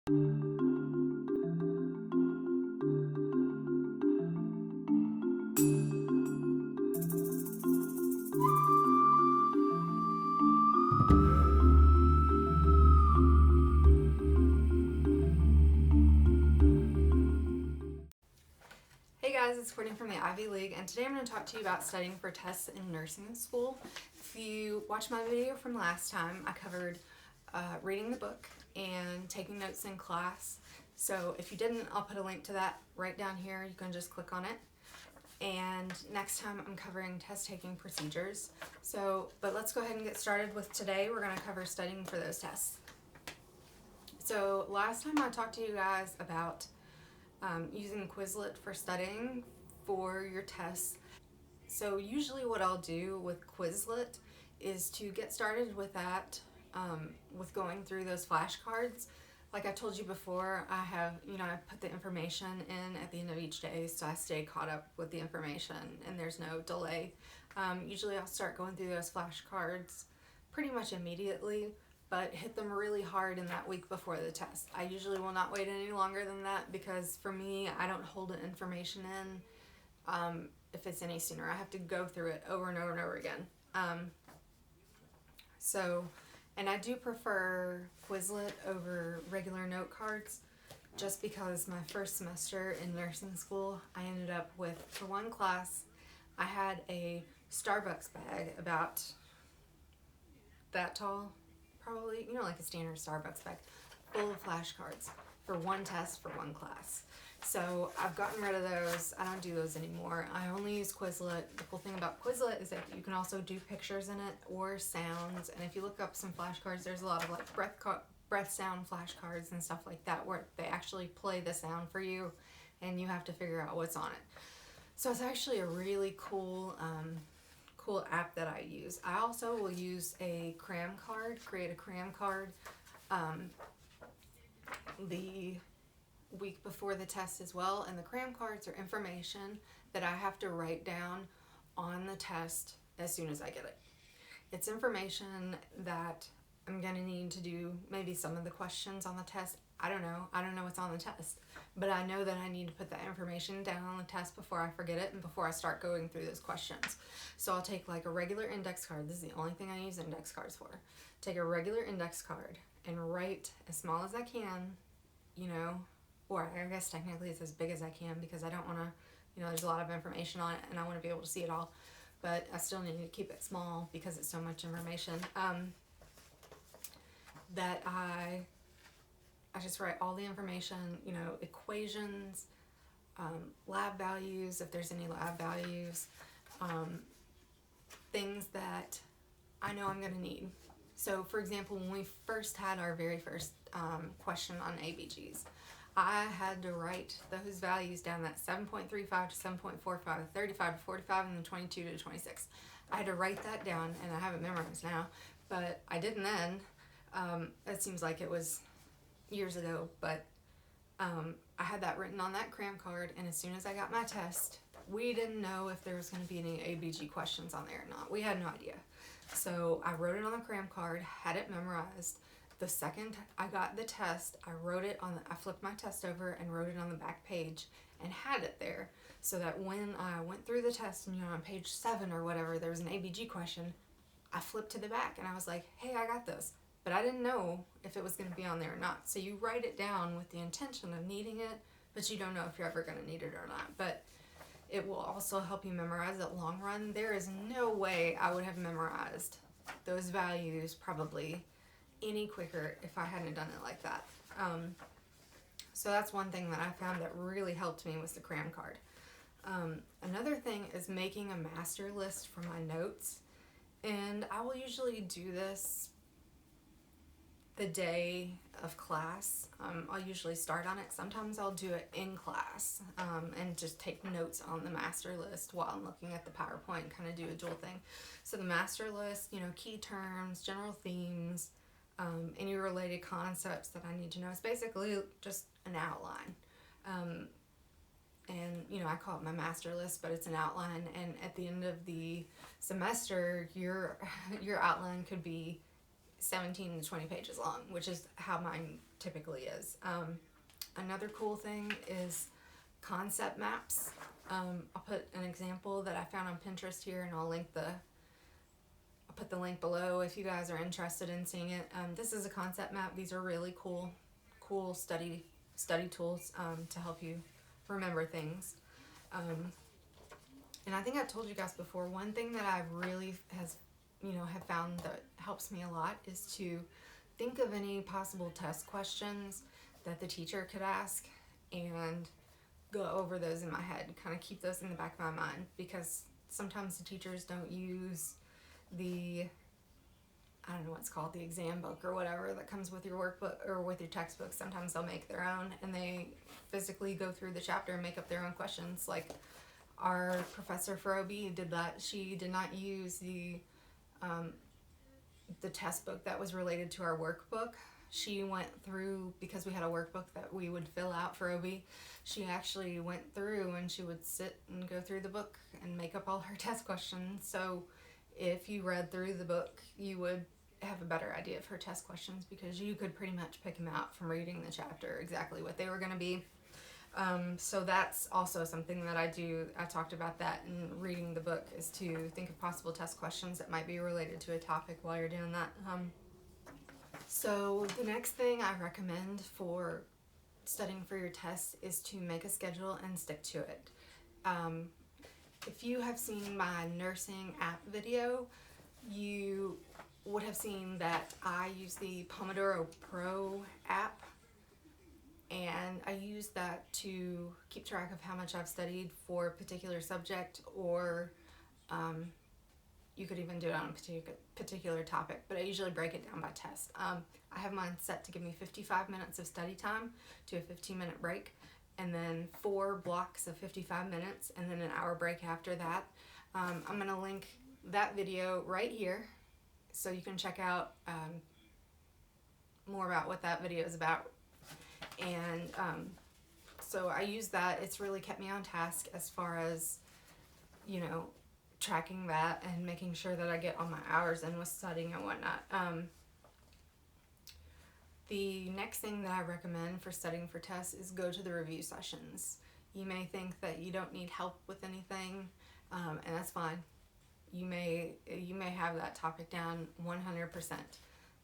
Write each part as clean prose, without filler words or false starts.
Hey guys, it's Courtney from the Ivy League, and today I'm going to talk to you about studying for tests in nursing school. If you watched my video from last time, I covered reading the book and taking notes in class. So if you didn't, I'll put a link to that right down here. You can just click on it. And next time I'm covering test taking procedures. But let's go ahead and get started with today. We're going to cover studying for those tests. So last time I talked to you guys about using Quizlet for studying for your tests. So usually what I'll do with Quizlet is to get started with that, with going through those flashcards. Like I told you before, I put the information in at the end of each day, so I stay caught up with the information and there's no delay. Usually I'll start going through those flashcards pretty much immediately, but hit them really hard in that week before the test. I usually will not wait any longer than that because for me, I don't hold the information in if it's any sooner. I have to go through it over and over and over again. And I do prefer Quizlet over regular note cards just because my first semester in nursing school, I ended up with, for one class, I had a Starbucks bag about that tall, probably, like a standard Starbucks bag, full of flashcards for one test for one class. So I've gotten rid of those. I don't do those anymore. I only use Quizlet. The cool thing about Quizlet is that you can also do pictures in it or sounds. And if you look up some flashcards, there's a lot of like breath sound flashcards and stuff like that where they actually play the sound for you and you have to figure out what's on it. So it's actually a really cool app that I use. I also will use a cram card, create a cram card the week before the test as well, and the cram cards are information that I have to write down on the test as soon as I get it. It's information that I'm going to need to do maybe some of the questions on the test. I don't know what's on the test, but I know that I need to put that information down on the test before I forget it and before I start going through those questions. So I'll take like a regular index card. This is the only thing I use index cards for. Take a regular index card and write as small as I can, or I guess technically it's as big as I can because I don't want to, there's a lot of information on it and I want to be able to see it all, but I still need to keep it small because it's so much information. That I just write all the information, equations, lab values, if there's any lab values, things that I know I'm going to need. So, for example, when we first had our very first question on ABGs, I had to write those values down, that 7.35 to 7.45, 35 to 45, and then 22 to 26. I had to write that down, and I have it memorized now, but I didn't then. It seems like it was years ago, but I had that written on that cram card, and as soon as I got my test, we didn't know if there was going to be any ABG questions on there or not. We had no idea. So I wrote it on the cram card, had it memorized. The second I got the test, I flipped my test over and wrote it on the back page and had it there so that when I went through the test and on page 7 or whatever, there was an ABG question, I flipped to the back and I was like, hey, I got this. But I didn't know if it was going to be on there or not. So you write it down with the intention of needing it, but you don't know if you're ever going to need it or not. But it will also help you memorize it long run. There is no way I would have memorized those values probably any quicker if I hadn't done it like that. So that's one thing that I found that really helped me was the cram card. Another thing is making a master list for my notes. And I will usually do this the day of class. I'll usually start on it. Sometimes I'll do it in class and just take notes on the master list while I'm looking at the PowerPoint, kind of do a dual thing. So the master list, key terms, general themes, any related concepts that I need to know. It's basically just an outline. And I call it my master list, but it's an outline. And at the end of the semester, your outline could be 17 to 20 pages long, which is how mine typically is. Another cool thing is concept maps. I'll put an example that I found on Pinterest here, and I'll put the link below if you guys are interested in seeing it. This is a concept map. These are really cool study tools to help you remember things. And I think I've told you guys before, one thing that I really have found that helps me a lot is to think of any possible test questions that the teacher could ask and go over those in my head, kind of keep those in the back of my mind, because sometimes the teachers don't use the, I don't know what's called, the exam book or whatever that comes with your workbook or with your textbook. Sometimes they'll make their own, and they physically go through the chapter and make up their own questions. Like our professor for OB did that. She did not use the test book that was related to our workbook. She went through, because we had a workbook that we would fill out for OB, she actually went through and she would sit and go through the book and make up all her test questions. So if you read through the book, you would have a better idea of her test questions, because you could pretty much pick them out from reading the chapter exactly what they were going to be. So that's also something that I do. I talked about that in reading the book, is to think of possible test questions that might be related to a topic while you're doing that. So the next thing I recommend for studying for your tests is to make a schedule and stick to it. If you have seen my nursing app video, you would have seen that I use the Pomodoro Pro app, and I use that to keep track of how much I've studied for a particular subject, or you could even do it on a particular topic, but I usually break it down by test. I have mine set to give me 55 minutes of study time to a 15-minute break, and then 4 blocks of 55 minutes, and then an hour break after that. I'm going to link that video right here so you can check out more about what that video is about. And so I use that. It's really kept me on task as far as, tracking that and making sure that I get all my hours in with studying and whatnot. The next thing that I recommend for studying for tests is go to the review sessions. You may think that you don't need help with anything, and that's fine. You may have that topic down 100%,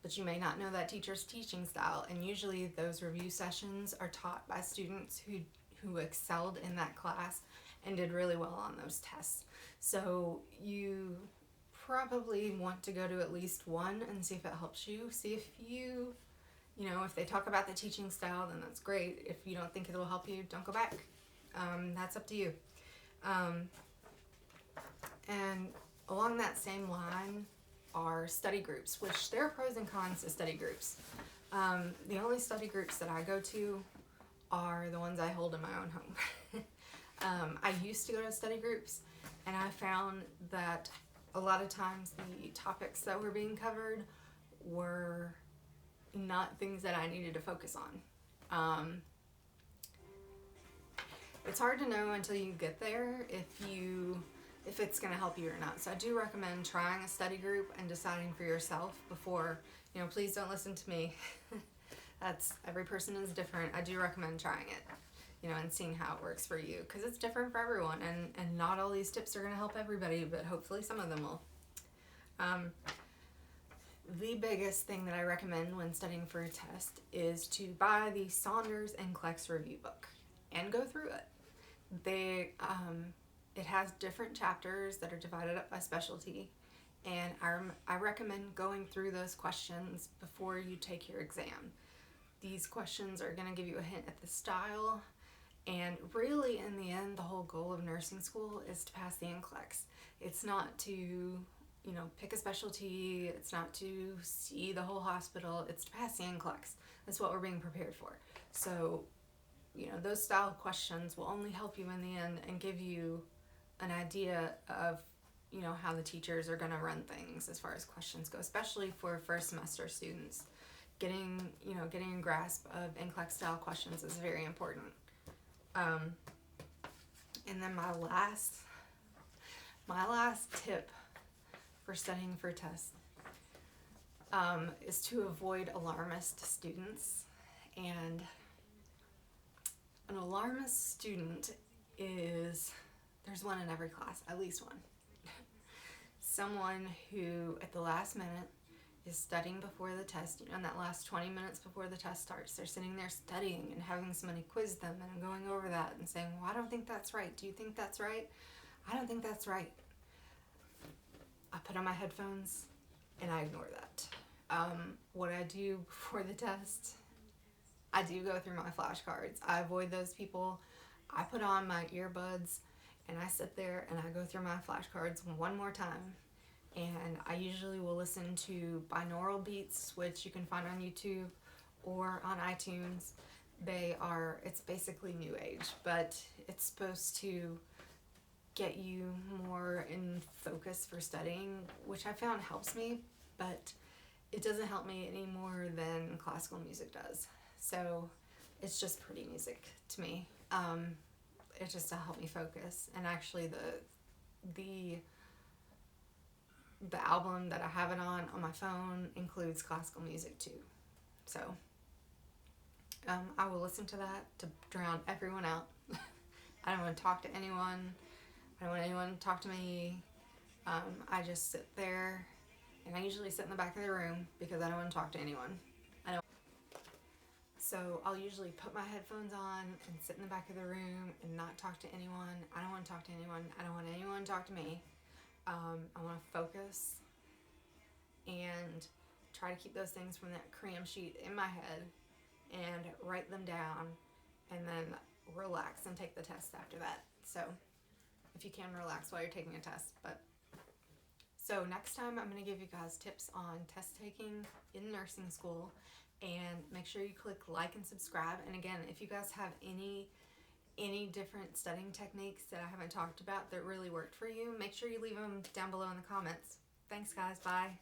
but you may not know that teacher's teaching style, and usually those review sessions are taught by students who excelled in that class and did really well on those tests. So you probably want to go to at least one and see if it helps you. See if if they talk about the teaching style, then that's great. If you don't think it'll help you, don't go back. That's up to you. And along that same line are study groups, which there are pros and cons to study groups. The only study groups that I go to are the ones I hold in my own home. I used to go to study groups, and I found that a lot of times the topics that were being covered were not things that I needed to focus on. It's hard to know until you get there if it's going to help you or not. So I do recommend trying a study group and deciding for yourself before, please don't listen to me. Every person is different. I do recommend trying it, and seeing how it works for you, because it's different for everyone, and not all these tips are going to help everybody, but hopefully some of them will. The biggest thing that I recommend when studying for a test is to buy the Saunders NCLEX review book and go through it. It has different chapters that are divided up by specialty, and I recommend going through those questions before you take your exam. These questions are going to give you a hint at the style, and really in the end, the whole goal of nursing school is to pass the NCLEX. It's not to pick a specialty, it's not to see the whole hospital, it's to pass the NCLEX. That's what we're being prepared for. So, those style questions will only help you in the end and give you an idea of, how the teachers are going to run things as far as questions go, especially for first semester students. Getting a grasp of NCLEX style questions is very important. And then my last tip for studying for tests. is to avoid alarmist students. And an alarmist student is, there's one in every class, at least one. Someone who at the last minute is studying before the test. In that last 20 minutes before the test starts, they're sitting there studying and having somebody quiz them and going over that and saying, well, I don't think that's right. Do you think that's right? I don't think that's right. I put on my headphones and I ignore that. What I do before the test, I do go through my flashcards. I avoid those people. I put on my earbuds and I sit there and I go through my flashcards one more time. And I usually will listen to binaural beats, which you can find on YouTube or on iTunes. It's basically new age, but it's supposed to get you more in focus for studying, which I found helps me, but it doesn't help me any more than classical music does. So it's just pretty music to me. It's just to help me focus. And actually the album that I have it on my phone includes classical music too. So I will listen to that to drown everyone out. I don't want to talk to anyone. I don't want anyone to talk to me. I just sit there, and I usually sit in the back of the room because I don't want to talk to anyone. So I'll usually put my headphones on and sit in the back of the room and not talk to anyone. I don't want to talk to anyone. I don't want anyone to talk to me. I want to focus and try to keep those things from that cram sheet in my head and write them down and then relax and take the test after that. So if you can, relax while you're taking a test. So next time I'm going to give you guys tips on test taking in nursing school, and make sure you click like and subscribe. And again, if you guys have any different studying techniques that I haven't talked about that really worked for you, make sure you leave them down below in the comments. Thanks guys, bye.